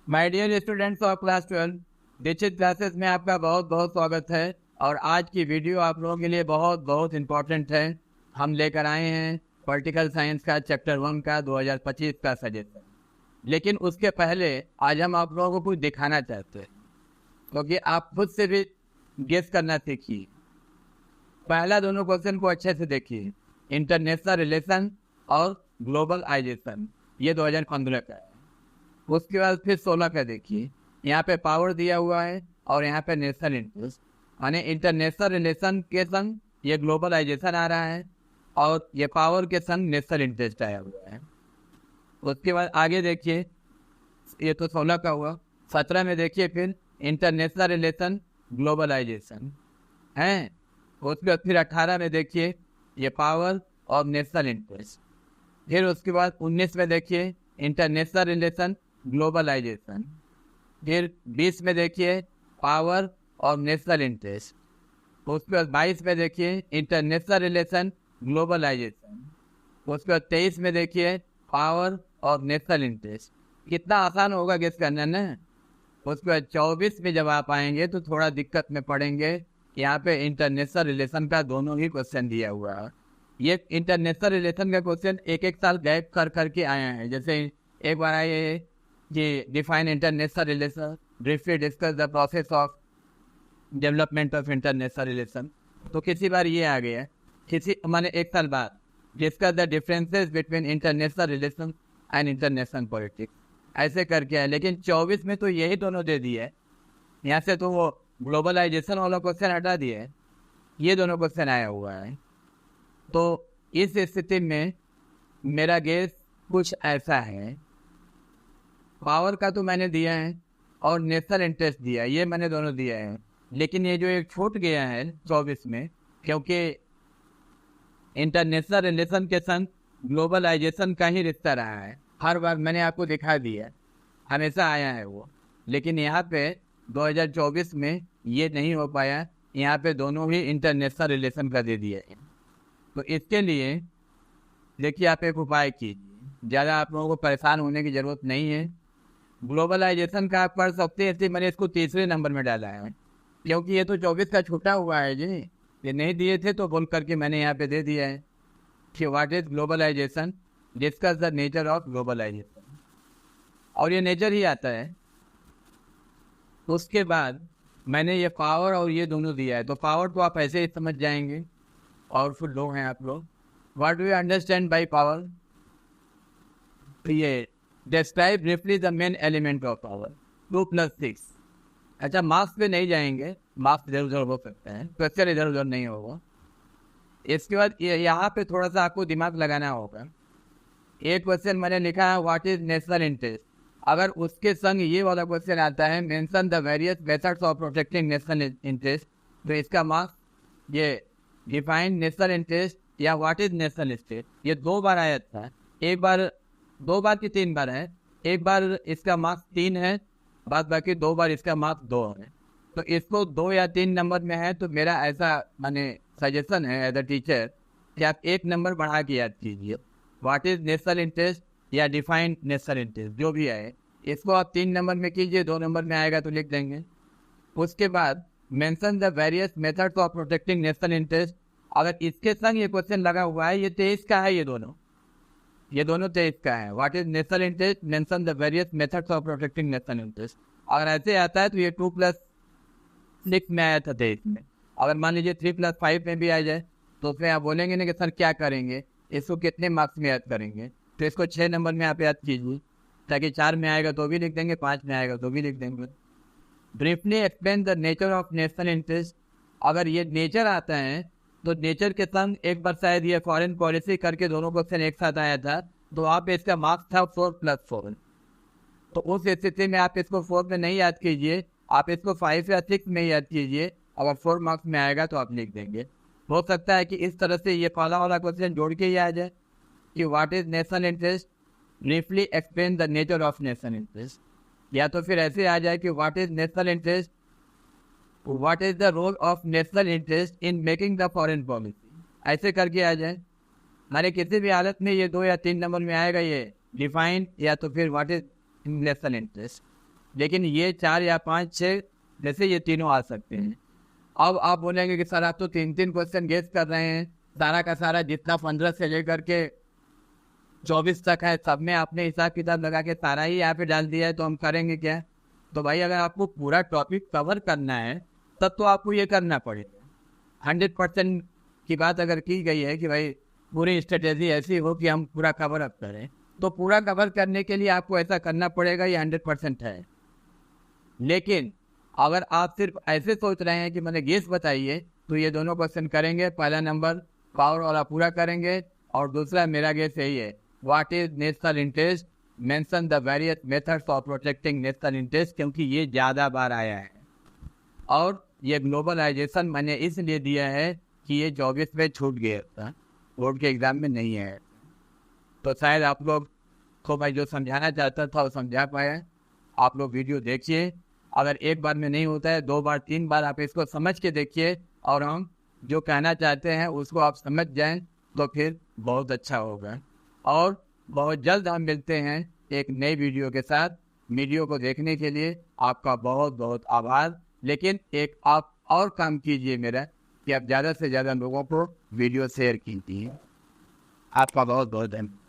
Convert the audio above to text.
My dear students of class 12, Dikshit classes में आपका बहुत बहुत स्वागत है। और आज की वीडियो आप लोगों के लिए बहुत बहुत इम्पोर्टेंट है। हम लेकर आए हैं पॉलिटिकल साइंस का चैप्टर 1 का 2025 का सजेशन। लेकिन उसके पहले आज हम आप लोगों को कुछ दिखाना चाहते हैं, क्योंकि आप खुद से भी गेस करना सीखिए। पहला दोनों क्वेश्चन को अच्छे से देखिए। इंटरनेशनल रिलेशन और ग्लोबलाइजेशन, ये 2015 का है। उसके बाद फिर 16 का देखिए, यहाँ पे पावर दिया हुआ है और यहाँ पे नेशनल इंटरेस्ट, यानी इंटरनेशनल रिलेशन के संग ये ग्लोबलाइजेशन आ रहा है और ये पावर के संग नेशनल इंटरेस्ट आया हुआ है। उसके बाद आगे देखिए, ये तो 16 का हुआ। 17 में देखिए फिर इंटरनेशनल रिलेशन ग्लोबलाइजेशन है। उसके बाद फिर 18 में देखिए ये पावर और नेशनल इंटरेस्ट। फिर उसके बाद 19 में देखिए इंटरनेशनल रिलेशन ग्लोबलाइजेशन। फिर 20 में देखिए पावर और नेशनल इंटरेस्ट। उसके बाद 22 में देखिए इंटरनेशनल रिलेशन ग्लोबलाइजेशन। उसके बाद 23 में देखिए पावर और नेशनल इंटरेस्ट। कितना आसान होगा गेस करना ना। उसके बाद 24 में जब आप आएंगे तो थोड़ा दिक्कत में पड़ेंगे। यहाँ पे इंटरनेशनल रिलेशन का दोनों ही क्वेश्चन दिया हुआ है। ये इंटरनेशनल रिलेशन का क्वेश्चन एक एक साल गैप कर करके आया है। जैसे एक बार आए है कि define international relation, briefly discuss the process of development of international relation, तो किसी बार ये आ गया। किसी माने एक साल बाद discuss the differences between international relation and international politics, ऐसे करके है। लेकिन 24 में तो यही दोनों दे दिए है। यहाँ से तो वो ग्लोबलाइजेशन वाला क्वेश्चन हटा दिया है, ये दोनों क्वेश्चन आया हुआ है। तो इस स्थिति में मेरा गेस कुछ ऐसा है। पावर का तो मैंने दिया है और नेशनल इंटरेस्ट दिया है, ये मैंने दोनों दिया है। लेकिन ये जो एक छूट गया है 24 में, क्योंकि इंटरनेशनल रिलेशन के संग ग्लोबलाइजेशन का ही रिश्ता रहा है। हर बार मैंने आपको दिखा दिया, हमेशा आया है वो। लेकिन यहाँ पे 2024 में ये नहीं हो पाया। यहाँ पे दोनों ही इंटरनेशनल रिलेशन का दे दिया है। तो इसके लिए देखिए आप एक उपाय कीजिए, ज़्यादा आप लोगों को परेशान होने की ज़रूरत नहीं है। ग्लोबलाइजेशन का आप पढ़ सकते हैं, इसलिए मैंने इसको तीसरे नंबर में डाला है, क्योंकि ये तो 24 का छूटा हुआ है जी। ये नहीं दिए थे तो बोल करके मैंने यहाँ पे दे दिया है कि what is globalisation, discuss the nature of globalisation, और ये नेचर ही आता है। उसके बाद मैंने ये पावर और ये दोनों दिया है। तो पावर तो आप ऐसे ही समझ जाएंगे, पावरफुल लोग हैं आप लोग। What do you understand by power? तो ये describe briefly the main element of power, 2+6। अच्छा, मार्क्स पे नहीं जाएंगे, मार्क्स इधर उधर हो सकते हैं, क्वेश्चन इधर उधर नहीं होगा। इसके बाद यहाँ पे थोड़ा सा आपको दिमाग लगाना होगा। एक क्वेश्चन मैंने लिखा है व्हाट इज नेशनल इंटरेस्ट। अगर उसके संग ये वाला क्वेश्चन आता है mention the various methods of protecting national interest, तो इसका मार्क्स ये डिफाइन नेशनल इंटरेस्ट या व्हाट इज नेशनल इंटरेस्ट, ये 2 बार आया था। एक बार, 2 बार की 3 बार है। एक बार इसका मार्क्स 3 है, बाद बाकी 2 बार इसका मार्क्स 2 है। तो इसको 2 या 3 नंबर में है, तो मेरा ऐसा माने सजेशन है एज अ टीचर कि आप 1 नंबर बढ़ा के याद कीजिए। व्हाट इज नेशनल इंटरेस्ट या डिफाइंड नेशनल इंटरेस्ट, जो भी आए इसको आप 3 नंबर में कीजिए, 2 नंबर में आएगा तो लिख देंगे। उसके बाद mention the various methods of protecting national interest. अगर इसके संग ये क्वेश्चन लगा हुआ है, ये 23 का है, ये दोनों 23 का है। What is national interest, mention the various methods of protecting national interest. अगर ऐसे आता है तो ये 2+6 में आया था 23 में। अगर मान लीजिए 3+5 में भी आ जाए तो उसमें आप बोलेंगे ना कि सर क्या करेंगे, इसको कितने मार्क्स में याद करेंगे, तो इसको 6 नंबर में आप याद कीजिए, ताकि 4 में आएगा तो भी लिख देंगे, 5 में आएगा तो भी लिख देंगे। Briefly explain the nature of national interest. अगर ये नेचर आता है तो नेचर के संग एक बार शायद ये फॉरेन पॉलिसी करके दोनों क्वेश्चन एक साथ आया था, तो आप इसका मार्क्स था 4+4। तो उस स्थिति में आप इसको 4 में नहीं याद कीजिए, आप इसको 5 या 6 में याद कीजिए। अगर 4 मार्क्स में आएगा तो आप लिख देंगे। हो सकता है कि इस तरह से ये पहला वाला क्वेश्चन जोड़ के ही आ जाए कि what is national interest, briefly explain the nature of national interest, या तो फिर ऐसे आ जाए कि what is national interest, what is the role of national interest in making the foreign policy, ऐसे करके आ जाए। माने किसी भी हालत में ये 2 या 3 नंबर में आएगा, ये डिफाइन या तो फिर व्हाट इज नेशनल इंटरेस्ट। लेकिन ये 4 या 5 6 जैसे ये तीनों आ सकते हैं। अब आप बोलेंगे कि सर आप तो 3 क्वेश्चन गेस कर रहे हैं, सारा का सारा जितना 15 से लेकर के 24 तक है सब में आपने हिसाब किताब लगा के सारा ही यहाँ पे डाल दिया है, तो हम करेंगे क्या? तो भाई अगर आपको पूरा टॉपिक कवर करना है तब तो आपको ये करना पड़ेगा। 100% की बात अगर की गई है कि भाई पूरी स्ट्रेटेजी ऐसी हो कि हम पूरा कवर अप करें, तो पूरा कवर करने के लिए आपको ऐसा करना पड़ेगा, ये 100% है। लेकिन अगर आप सिर्फ ऐसे सोच रहे हैं कि मैंने गेस बताइए, तो ये दोनों क्वेश्चन करेंगे। पहला नंबर पावर वाला पूरा करेंगे और दूसरा मेरा गेस यही है, what is national interest, mention the various methods of protecting national interest, क्योंकि ये ज़्यादा बार आया है। और ये ग्लोबलाइजेशन मैंने इसलिए दिया है कि ये 24 में छूट गया था, बोर्ड के एग्ज़ाम में नहीं है। तो शायद आप लोग को मैं जो समझाना चाहता था वो समझा पाया। आप लोग वीडियो देखिए, अगर एक बार में नहीं होता है 2 बार 3 बार आप इसको समझ के देखिए, और हम जो कहना चाहते हैं उसको आप समझ जाएं तो फिर बहुत अच्छा होगा। और बहुत जल्द हम मिलते हैं एक नई वीडियो के साथ। वीडियो को देखने के लिए आपका बहुत बहुत आभार। लेकिन एक आप और काम कीजिए मेरा, कि आप ज़्यादा से ज़्यादा लोगों को वीडियो शेयर कीजिए। आपका बहुत बहुत धन्यवाद।